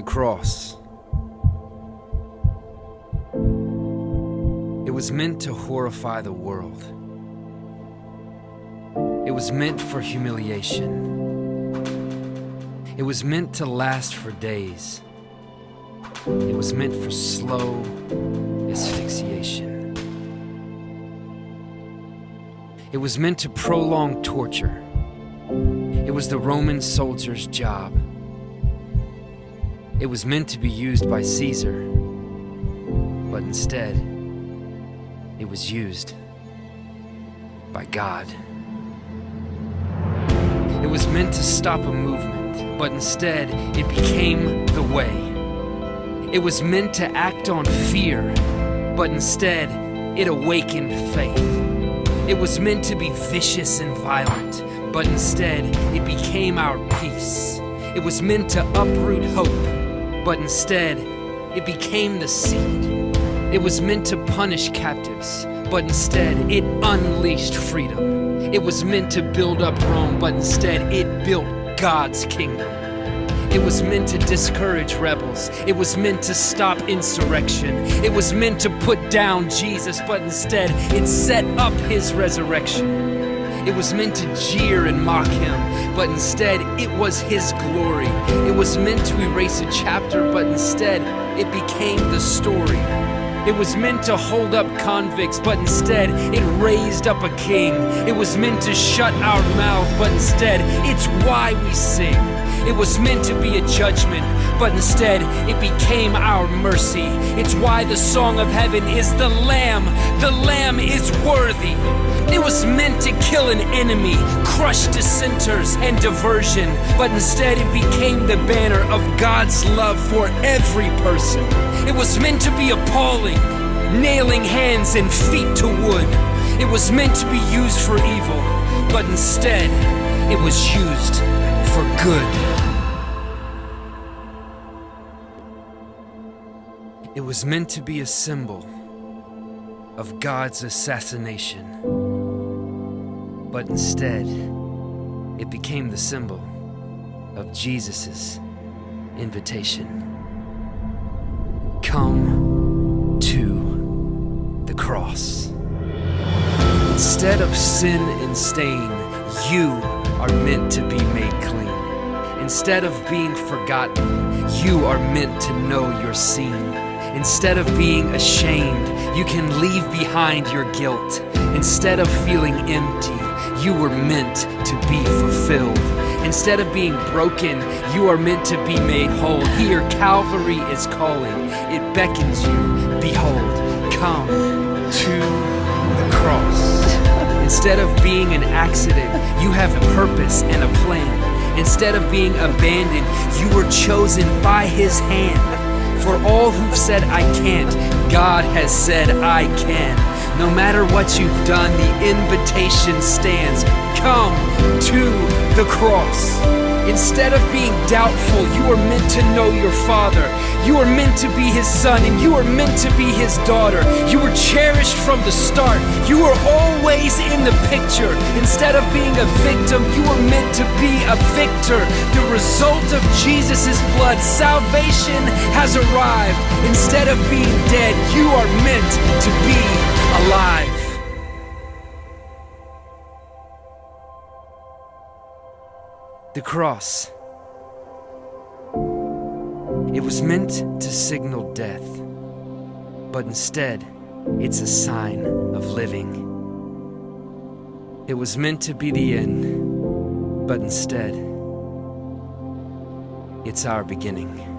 cross. It was meant to horrify the world. It was meant for humiliation. It was meant to last for days. It was meant for slow asphyxiation. It was meant to prolong torture. It was the Roman soldier's job. It was meant to be used by Caesar, but instead, it was used by God. It was meant to stop a movement, but instead, it became the way. It was meant to act on fear, but instead, it awakened faith. It was meant to be vicious and violent, but instead, it became our peace. It was meant to uproot hope, but instead, it became the seed. It was meant to punish captives, but instead, it unleashed freedom. It was meant to build up Rome, but instead, it built God's kingdom. It was meant to discourage rebels. It was meant to stop insurrection. It was meant to put down Jesus, but instead it set up his resurrection. It was meant to jeer and mock him, but instead it was his glory. It was meant to erase a chapter, but instead it became the story. It was meant to hold up convicts, but instead it raised up a king. It was meant to shut our mouth, but instead it's why we sing. It was meant to be a judgment, but instead it became our mercy. It's why the song of heaven is the Lamb. The Lamb is worthy. It was meant to kill an enemy, crush dissenters and diversion, but instead it became the banner of God's love for every person. It was meant to be appalling, nailing hands and feet to wood. It was meant to be used for evil, but instead it was used for good. It was meant to be a symbol of God's assassination, but instead it became the symbol of Jesus' invitation. Come to the cross. Instead of sin and stain, you are meant to be made clean. Instead of being forgotten, you are meant to know you're seen. Instead of being ashamed, you can leave behind your guilt. Instead of feeling empty, you were meant to be fulfilled. Instead of being broken, you are meant to be made whole. Here, Calvary is calling. It beckons you. Behold, come to the cross. Instead of being an accident, you have a purpose and a plan. Instead of being abandoned, you were chosen by his hand. For all who've said I can't, God has said I can. No matter what you've done, the invitation stands. Come to the cross. Instead of being doubtful, you are meant to know your Father. You are meant to be his son, and you are meant to be his daughter. You were cherished from the start. You are always in the picture. Instead of being a victim, you are meant to be a victor. The result of Jesus' blood, salvation has arrived. Instead of being dead, you are meant to be alive. The cross. It was meant to signal death, but instead, it's a sign of living. It was meant to be the end, but instead, it's our beginning.